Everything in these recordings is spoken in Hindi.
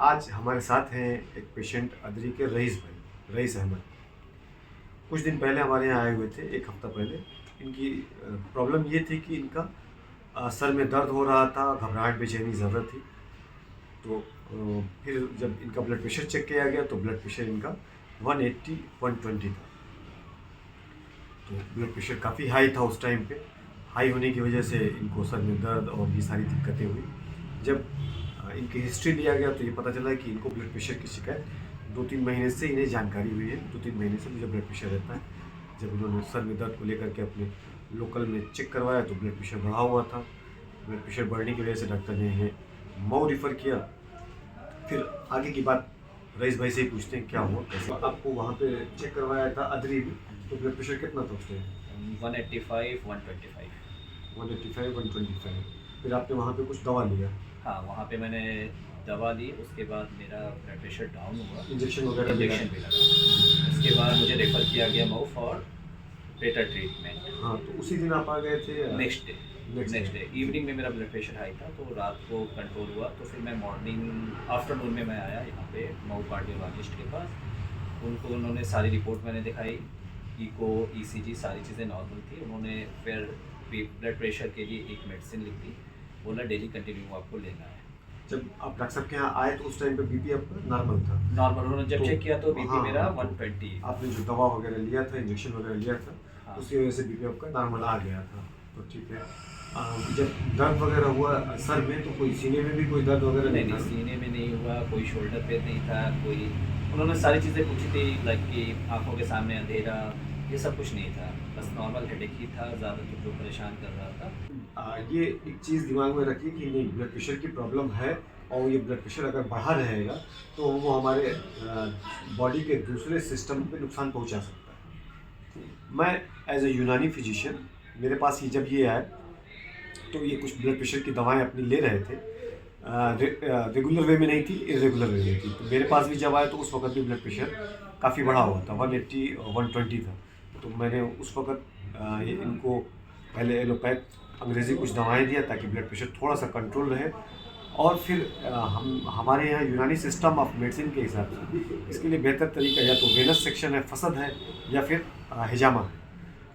आज हमारे साथ हैं एक पेशेंट अदरी के रईस अहमद। कुछ दिन पहले हमारे यहाँ आए हुए थे, एक हफ्ता पहले। इनकी प्रॉब्लम ये थी कि इनका सर में दर्द हो रहा था, घबराहट बेचैनी ज़्यादा थी। तो फिर जब इनका ब्लड प्रेशर चेक किया गया तो ब्लड प्रेशर इनका 180/120 था। तो ब्लड प्रेशर काफ़ी हाई था उस टाइम पे। हाई होने की वजह से इनको सर में दर्द और ये सारी दिक्कतें हुई। जब इनकी हिस्ट्री लिया गया तो ये पता चला कि इनको ब्लड प्रेशर की शिकायत 2-3 महीने से इन्हें जानकारी हुई है। 2-3 महीने से मुझे ब्लड प्रेशर रहता है। जब इन्होंने सर में दर्द को लेकर के अपने लोकल में चेक करवाया तो ब्लड प्रेशर बढ़ा हुआ था। ब्लड प्रेशर बढ़ने की वजह से डॉक्टर ने इन्हें मऊ रेफ़र किया। फिर आगे की बात रईस भाई से ही पूछते हैं क्या हुआ कैसे। आपको वहाँ पे चेक करवाया था अदरी में, तो ब्लड प्रेशर कितना था उस टाइम? 185/125। 185/125। फिर आपने वहाँ पे कुछ दवा लिया? हाँ, वहाँ पे मैंने दवा ली, उसके बाद मेरा ब्लड प्रेशर डाउन हुआ। इंजेक्शन वगैरह भी इंजेक्शन भी लगा। उसके बाद मुझे रेफ़र किया गया मऊ फॉर बेटर ट्रीटमेंट। हाँ, तो उसी दिन आप आ गए थे? नेक्स्ट डे इवनिंग में मेरा ब्लड प्रेशर हाई था, तो रात को कंट्रोल हुआ। तो फिर मैं आफ्टरनून में मैं आया यहाँ पे मऊ कार्डियोलॉजिस्ट के पास। उन्होंने सारी रिपोर्ट मैंने दिखाई, इको ECG सारी चीज़ें नॉर्मल थी। उन्होंने फिर ब्लड प्रेशर के लिए एक मेडिसिन लिख दी, बोला डेली कंटिन्यू आपको लेना है। जब आप डॉक्टर साहब के यहाँ आए तो उस टाइम पे बीपी आपका नॉर्मल था? नॉर्मल। उन्होंने जब चेक किया तो बीपी हाँ, मेरा हाँ, 120। आपने जो दवा वगैरह लिया था, इंजेक्शन वगैरह लिया था, हाँ। उसकी वजह से बीपी आपका नॉर्मल आ गया था। तो ठीक है। जब दर्द वगैरह हुआ सर में तो कोई सीने में भी कोई दर्द वगैरह नहीं, सीने में नहीं हुआ, कोई शोल्डर पे नहीं था, कोई। उन्होंने सारी चीज़ें पूछी थी, लाइक कि आँखों के सामने अंधेरा, ये सब कुछ नहीं था। बस नॉर्मल हेडेक ही था ज़्यादा, तो जो परेशान कर रहा था। ये एक चीज़ दिमाग में रखिए कि नहीं, ब्लड प्रेशर की प्रॉब्लम है और ये ब्लड प्रेशर अगर बढ़ा रहेगा तो वो हमारे बॉडी के दूसरे सिस्टम पे नुकसान पहुंचा सकता है। मैं एज ए यूनानी फिजिशियन, मेरे पास ये जब ये आए तो ये कुछ ब्लड प्रेशर की दवाएं अपनी ले रहे थे। रेगुलर वे में नहीं थी, इरेगुलर वे में थी। तो मेरे पास भी जब आए तो उस वक्त भी ब्लड प्रेशर काफ़ी बढ़ा हुआ था, 180/120 था। तो मैंने उस वक्त इनको पहले एलोपैथ अंग्रेज़ी कुछ दवाएं दिया ताकि ब्लड प्रेशर थोड़ा सा कंट्रोल रहे। और फिर हमारे यहाँ यूनानी सिस्टम ऑफ मेडिसिन के हिसाब से इसके लिए बेहतर तरीका या तो वेनस सेक्शन है, फसद है, या फिर हिजामा है।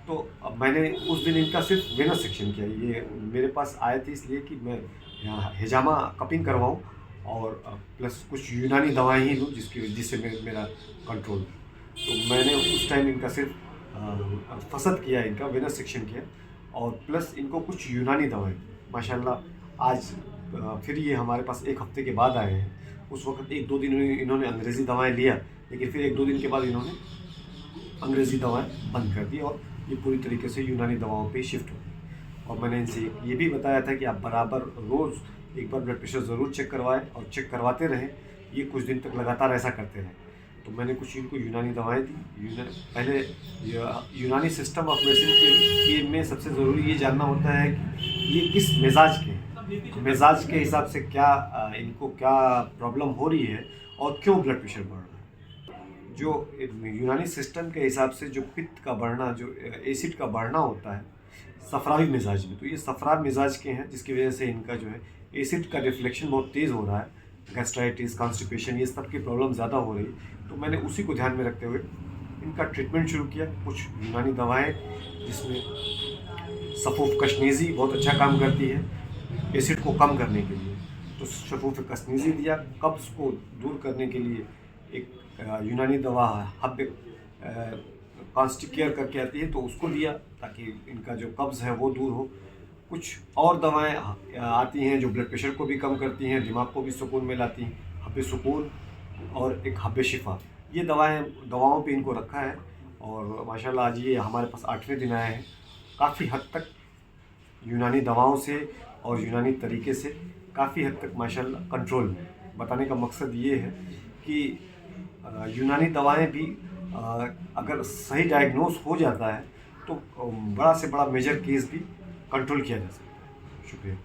तो अब मैंने उस दिन इनका सिर्फ वेनस सेक्शन किया। ये मेरे पास आए थे इसलिए कि मैं यहाँ हिजामा कपिंग करवाऊँ और प्लस कुछ यूनानी दवाएं ही लूँ जिससे मेरा कंट्रोल। तो मैंने उस टाइम इनका सिर्फ फसद किया, इनका वेनस सेक्शन किया और प्लस इनको कुछ यूनानी दवाएं। माशाल्लाह आज फिर ये हमारे पास एक हफ्ते के बाद आए हैं। उस वक्त 1-2 दिन इन्होंने अंग्रेज़ी दवाएं लिया, लेकिन फिर 1-2 दिन के बाद इन्होंने अंग्रेज़ी दवाएं बंद कर दी और ये पूरी तरीके से यूनानी दवाओं पे शिफ्ट हो गई। और मैंने इनसे ये भी बताया था कि आप बराबर रोज़ एक बार ब्लड प्रेशर ज़रूर चेक करवाएं और चेक करवाते रहें। ये कुछ दिन तक लगातार ऐसा करते रहें। तो मैंने कुछ इनको यूनानी दवाएं दी। पहले यूनानी सिस्टम ऑफ मेडिसिन के में सबसे ज़रूरी ये जानना होता है कि ये किस मिजाज के हैं, मिजाज के हिसाब से क्या इनको क्या प्रॉब्लम हो रही है और क्यों ब्लड प्रेशर बढ़ रहा है। जो यूनानी सिस्टम के हिसाब से जो पित्त का बढ़ना, जो एसिड का बढ़ना होता है सफरावी मिजाज में, तो ये सफराव मिजाज के हैं, जिसकी वजह से इनका जो है एसिड का रिफ्लेक्शन बहुत तेज़ हो रहा है। गैस्ट्राइटिस, कॉन्स्टिपेशन, ये सब की प्रॉब्लम ज़्यादा हो रही। तो मैंने उसी को ध्यान में रखते हुए इनका ट्रीटमेंट शुरू किया। कुछ यूनानी दवाएँ जिसमें सफ़ूफ कशनीज़ी बहुत अच्छा काम करती है एसिड को कम करने के लिए, तो सफ़ूफ कशनीज़ी दिया। कब्ज़ को दूर करने के लिए एक यूनानी दवा हब्बे कॉन्स्टिकेयर करके आती है, तो उसको दिया ताकि इनका जो कब्ज़ है वो दूर हो। कुछ और दवाएं आती हैं जो ब्लड प्रेशर को भी कम करती हैं, दिमाग को भी सुकून में लाती हैं, हब्बे सुकून और एक हब्बे शिफा। ये दवाओं पे इनको रखा है और माशाल्लाह आज ये हमारे पास 8वें दिन आए हैं। काफ़ी हद तक यूनानी दवाओं से और यूनानी तरीके से काफ़ी हद तक माशाल्लाह कंट्रोल में। बताने का मकसद ये है कि यूनानी दवाएं भी अगर सही डायग्नोस हो जाता है तो बड़ा से बड़ा मेजर केस भी कंट्रोल किया जा सकता है। शुक्रिया।